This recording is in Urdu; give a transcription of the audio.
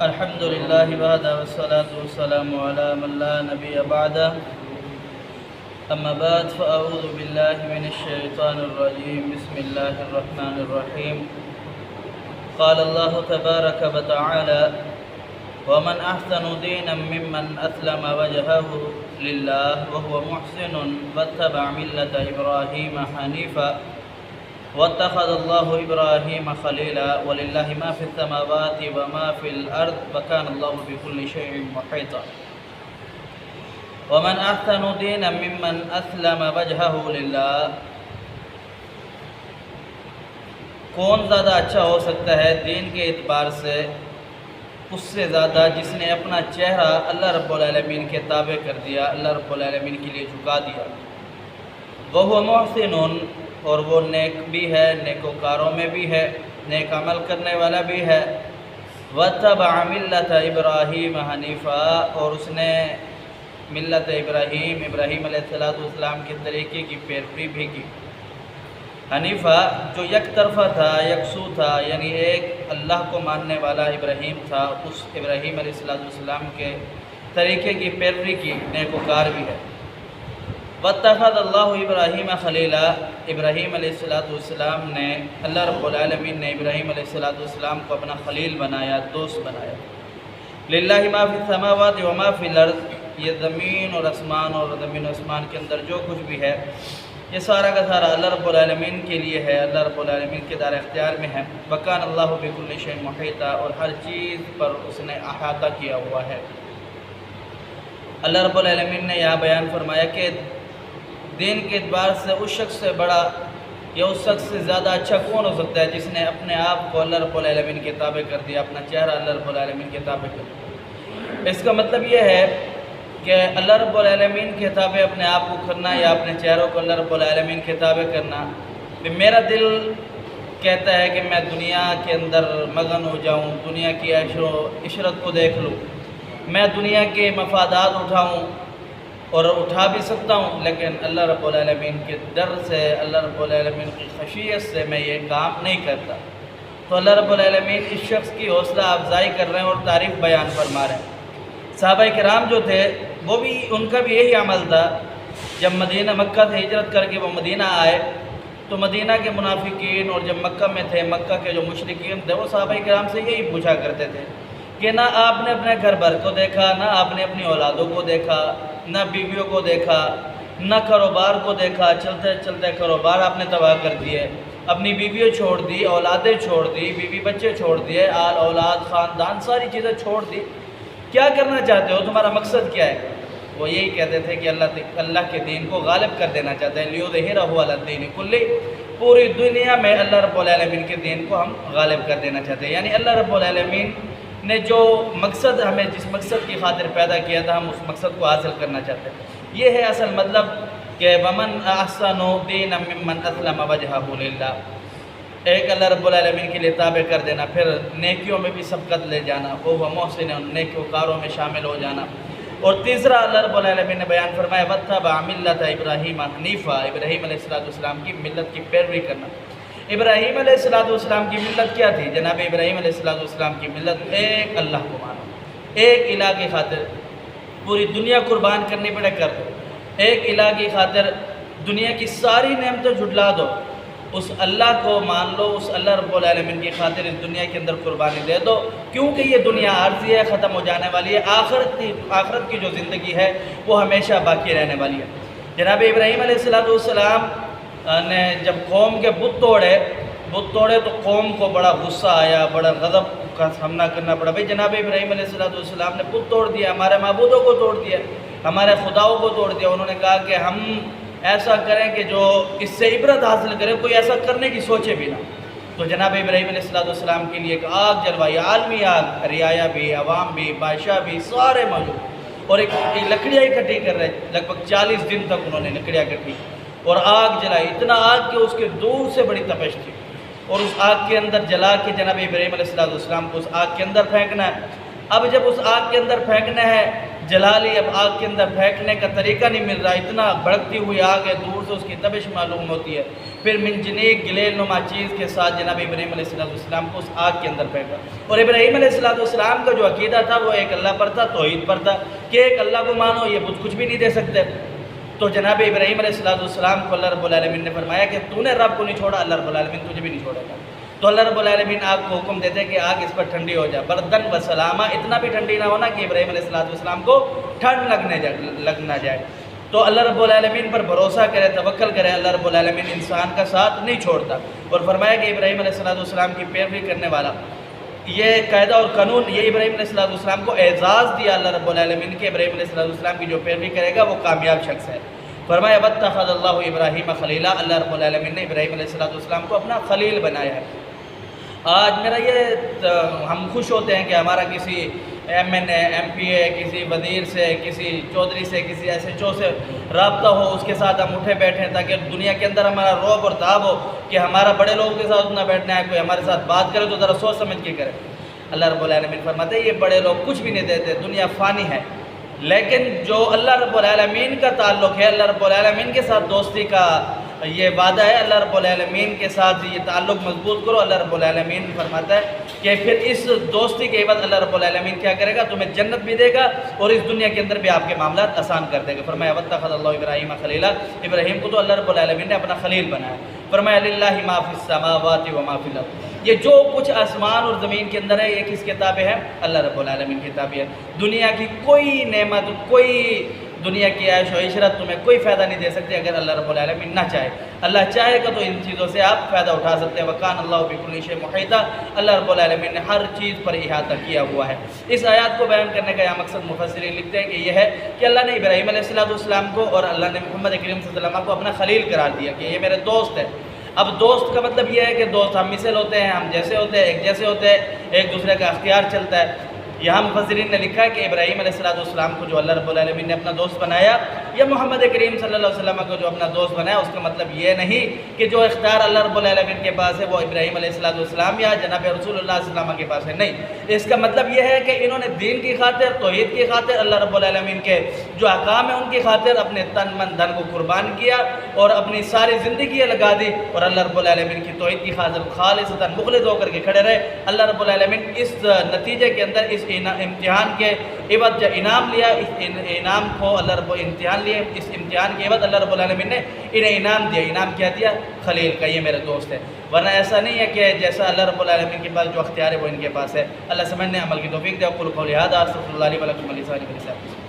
الحمد لله وحده والصلاة والسلام على من لا نبي بعده أما بعد فأعوذ بالله من الشيطان الرجيم بسم الله الرحمن الرحيم قال الله تبارك وتعالى ومن أحسن دينا ممن أسلم وجهه لله وهو محسن واتبع ملة إبراهيم حنيفا واتخذ الله إبراهيم خليلا ولله ما في السماوات وما في الأرض وكان الله بكل شيء محيطا ومن أحسن دينا ممن أسلم وجهه لله کون زیادہ اچھا ہو سکتا ہے دین کے اعتبار سے اس سے زیادہ جس نے اپنا چہرہ اللہ رب العالمین کے تابع کر دیا، اللہ رب العالمین کے لیے جھکا دیا۔ وہ محسن، اور وہ نیک بھی ہے، نیکوکاروں میں بھی ہے، نیک عمل کرنے والا بھی ہے۔ واتبع ملت ابراہیم حنیفا، اور اس نے ملت ابراہیم علیہ السلام کے طریقے کی پیروی بھی کی۔ حنیفہ جو یک طرفہ تھا، یکسو تھا، یعنی ایک اللہ کو ماننے والا ابراہیم تھا، اس ابراہیم علیہ السلام کے طریقے کی پیروی کی، نیکوکار بھی ہے۔ واتخذ اللہ ابراہیم خلیلا، ابراہیم علیہ السلام نے، اللہ رب العالمین نے ابراہیم علیہ السلام کو اپنا خلیل بنایا، دوست بنایا۔ للہ ما فی السماوات وما فی الارض، یہ زمین اور زمین و آسمان کے اندر جو کچھ بھی ہے یہ سارا کا سارا اللہ رب العالمین کے لیے ہے، اللہ رب العالمین کے دار اختیار میں ہے۔ وکان اللہ بکل شیء محیطا، اور ہر چیز پر اس نے احاطہ کیا ہوا ہے۔ اللہ رب العالمین نے یہاں بیان فرمایا کہ دین کے اعتبار سے اس شخص سے بڑا یا اس شخص سے زیادہ اچھا کون ہو سکتا ہے جس نے اپنے آپ کو اللہ رب العالمین کے تابع کر دیا، اپنا چہرہ اللہ رب العالمین کے تابع کر دیا۔ اس کا مطلب یہ ہے کہ اللہ رب العالمین کے تابع اپنے آپ کو کرنا یا اپنے چہروں کو اللہ رب العالمین کے تابع کرنا۔ میرا دل کہتا ہے کہ میں دنیا کے اندر مگن ہو جاؤں، دنیا کی عیش و عشرت کو دیکھ لوں، میں دنیا کے مفادات اٹھاؤں اور اٹھا بھی سکتا ہوں، لیکن اللہ رب العالمین کے ڈر سے، اللہ رب العالمین کی خشیت سے میں یہ کام نہیں کرتا۔ تو اللہ رب العالمین اس شخص کی حوصلہ افزائی کر رہے ہیں اور تعریف بیان فرما رہے ہیں۔ صحابہ کرام جو تھے وہ بھی، ان کا بھی یہی عمل تھا۔ جب مکہ سے ہجرت کر کے وہ مدینہ آئے تو مدینہ کے منافقین، اور جب مکہ میں تھے مکہ کے جو مشرکین تھے وہ صحابہ کرام سے یہی پوچھا کرتے تھے کہ نہ آپ نے اپنے گھر بھر کو دیکھا، نہ آپ نے اپنی اولادوں کو دیکھا، نہ بیویوں کو دیکھا، نہ کاروبار کو دیکھا، چلتے چلتے کاروبار آپ نے تباہ کر دیے، اپنی بیویوں چھوڑ دی، اولادیں چھوڑ دی، بیوی بچے چھوڑ دیے، آل اولاد خاندان ساری چیزیں چھوڑ دی، کیا کرنا چاہتے ہو، تمہارا مقصد کیا ہے؟ وہ یہی کہتے تھے کہ اللہ کے دین کو غالب کر دینا چاہتے ہیں، لیظہرہ علی الدین کلہ، پوری دنیا میں اللہ رب العالمین کے دین کو ہم غالب کر دینا چاہتے ہیں۔ یعنی اللہ رب العالمین نے جو مقصد ہمیں، جس مقصد کی خاطر پیدا کیا تھا، ہم اس مقصد کو حاصل کرنا چاہتے ہیں۔ یہ ہے اصل مطلب کہ ومن احسن دینا ممن اسلم وجہہ للہ، ایک اللہ رب العالمین کے لیے تابع کر دینا، پھر نیکیوں میں بھی سبقت لے جانا، وہ محسن، نیکوکاروں میں شامل ہو جانا۔ اور تیسرا اللہ رب العالمین نے بیان فرمایا واتبع ملت ابراہیم حنیفا، ابراہیم علیہ السلام کی ملت کی پیروی کرنا۔ ابراہیم علیہ السلام کی ملت کیا تھی؟ جناب ابراہیم علیہ السلام کی ملت ایک اللہ کو مانو، ایک الہ کی خاطر پوری دنیا قربان کرنی پڑے کر دو، ایک الہ کی خاطر دنیا کی ساری نعمتیں جھٹلا دو، اس اللہ کو مان لو، اس اللہ رب العالمین کی خاطر اس دنیا کے اندر قربانی دے دو، کیونکہ یہ دنیا عارضی ہے، ختم ہو جانے والی ہے، آخرت کی جو زندگی ہے وہ ہمیشہ باقی رہنے والی ہے۔ جناب ابراہیم علیہ السلام نے جب قوم کے بت توڑے تو قوم کو بڑا غصہ آیا، بڑا غضب کا سامنا کرنا پڑا۔ بھئی جناب ابراہیم علیہ السلام نے بت توڑ دیا، ہمارے معبودوں کو توڑ دیا، ہمارے خداؤں کو توڑ دیا۔ انہوں نے کہا کہ ہم ایسا کریں کہ جو اس سے عبرت حاصل کرے، کوئی ایسا کرنے کی سوچے بھی نہ۔ تو جناب ابراہیم علیہ السلام کے لیے ایک آگ جلوائی، عالمی آگ، رعایا بھی، عوام بھی، بادشاہ بھی، سارے موجود، اور ایک لکڑیاں اکٹھی کر رہے، لگ بھگ 40 دن تک انہوں نے لکڑیاں اکٹھی اور آگ جلائی، اتنا آگ کہ اس کے دور سے بڑی تپش تھی، اور اس آگ کے اندر جلا کے جناب ابراہیم علیہ السلام کو اس آگ کے اندر پھینکنا ہے۔ اب جب اس آگ کے اندر پھینکنا ہے، جلا لی، اب آگ کے اندر پھینکنے کا طریقہ نہیں مل رہا، اتنا بھڑکتی ہوئی آگ ہے، دور سے اس کی تپش معلوم ہوتی ہے، پھر منجنیک گلیل نما چیز کے ساتھ جناب ابراہیم علیہ السلام کو اس آگ کے اندر پھینکا۔ اور ابراہیم علیہ السلام کا جو عقیدہ تھا وہ ایک اللہ پر تھا، توحید پر تھا کہ ایک اللہ کو مانو، یہ کچھ بھی نہیں دے سکتے۔ تو جناب ابراہیم علیہ السلام کو اللہ رب العالمین نے فرمایا کہ تو نے رب کو نہیں چھوڑا، اللہ رب العالمین تجھے بھی نہیں چھوڑے گا۔ تو اللہ رب العالمین آگ کو حکم دیتے ہیں کہ آگ اس پر ٹھنڈی ہو جائے، بردن و سلامہ، اتنا بھی ٹھنڈی نہ ہونا کہ ابراہیم علیہ السلام کو ٹھنڈ لگ نہ جائے۔ تو اللہ رب العالمین پر بھروسہ کرے، توکل کرے، اللہ رب العالمین انسان کا ساتھ نہیں چھوڑتا۔ اور فرمایا کہ ابراہیم علیہ السلام کی پیروی کرنے والا، یہ قاعدہ اور قانون، یہ ابراہیم علیہ السلام کو اعزاز دیا اللہ رب العالمین کے، ابراہیم علیہ السلام کی جو پیروی کرے گا وہ کامیاب شخص ہے۔ فرمایا واتخذ اللہ ابراہیم خلیلا، اللہ رب العالمین نے ابراہیم علیہ السلام کو اپنا خلیل بنایا ہے۔ آج میرا یہ ہم خوش ہوتے ہیں کہ ہمارا کسی ایم این اے، ایم پی اے، کسی وزیر سے، کسی چودھری سے، کسی ایس ایچ او سے رابطہ ہو، اس کے ساتھ ہم اٹھے بیٹھیں تاکہ دنیا کے اندر ہمارا رعب اور تاب ہو کہ ہمارا بڑے لوگوں کے ساتھ اتنا بیٹھنا ہے، کوئی ہمارے ساتھ بات کرے تو ذرا سوچ سمجھ کے کرے۔ اللہ رب العالمین فرماتے ہیں یہ بڑے لوگ کچھ بھی نہیں دیتے، دنیا فانی ہے، لیکن جو اللہ رب العالمین کا تعلق ہے، اللہ رب العالمین کے ساتھ دوستی کا یہ وعدہ ہے، اللہ رب العالمین کے ساتھ یہ تعلق مضبوط کرو۔ اللہ رب العالمین فرماتا ہے کہ پھر اس دوستی کے عوض اللہ رب العالمین کیا کرے گا، تمہیں جنت بھی دے گا اور اس دنیا کے اندر بھی آپ کے معاملات آسان کر دے گا۔ فرمایا واتخذ اللہ ابراہیم خلیلا، ابراہیم کو تو اللہ رب العالمین نے اپنا خلیل بنایا۔ فرمایا للہ ما فی السماوات و ما فی الارض، یہ جو کچھ آسمان اور زمین کے اندر ہے یہ کس کتابیں ہیں؟ اللہ رب العالمین کی کتابیں ہیں۔ دنیا کی کوئی نعمت، کوئی دنیا کی عیش و عشرت تمہیں کوئی فائدہ نہیں دے سکتی اگر اللہ رب العالمین نہ چاہے۔ اللہ چاہے گا تو ان چیزوں سے آپ فائدہ اٹھا سکتے ہیں۔ وکان اللہ بکل شیء محیطا، اللہ رب العالمین نے ہر چیز پر احاطہ کیا ہوا ہے۔ اس آیات کو بیان کرنے کا یہ مقصد مفسرین لکھتے ہیں کہ یہ ہے کہ اللہ نے ابراہیم علیہ السلام کو اور اللہ نے محمد کریم صلی اللہ علیہ وسلم کو اپنا خلیل قرار دیا کہ یہ میرے دوست ہے۔ اب دوست کا مطلب یہ ہے کہ دوست ہم مثل ہوتے ہیں، ہم جیسے ہوتے ہیں، ایک جیسے ہوتے ہیں، ایک دوسرے کا اختیار چلتا ہے۔ یہاں مفسرین نے لکھا ہے کہ ابراہیم علیہ السلام کو جو اللہ رب العالمین نے اپنا دوست بنایا، یا محمد کریم صلی اللہ علیہ وسلم کو جو اپنا دوست بنایا، اس کا مطلب یہ نہیں کہ جو اختیار اللہ رب العالمین کے پاس ہے وہ ابراہیم علیہ السلام یا جناب رسول اللہ صلی اللہ علیہ وسلم کے پاس ہے، نہیں۔ اس کا مطلب یہ ہے کہ انہوں نے دین کی خاطر، توحید کی خاطر، اللہ رب العالمین کے جو احکام ہیں ان کی خاطر اپنے تن من دھن کو قربان کیا اور اپنی ساری زندگی لگا دی اور اللہ رب العالمین کی توحید کی خاطر خالصتاً مخلص ہو کر کے کھڑے رہے۔ اللہ رب العالمین اس نتیجے کے اندر اس امتحان کے عوض جو انعام لیا، اس انعام کو اللہ رب امتحان لیے، اس امتحان کے عوض اللہ رب العالمین نے انہیں انعام دیا۔ انعام کیا دیا؟ خلیل کا، یہ میرے دوست ہے۔ ورنہ ایسا نہیں ہے کہ جیسا اللہ رب العالمین کے پاس جو اختیار ہے وہ ان کے پاس ہے۔ اللہ سمجھنے عمل کی توفیق دے۔ اقول قولی ھذا استغفر اللہ لی ولکم ولسائر المسلمین۔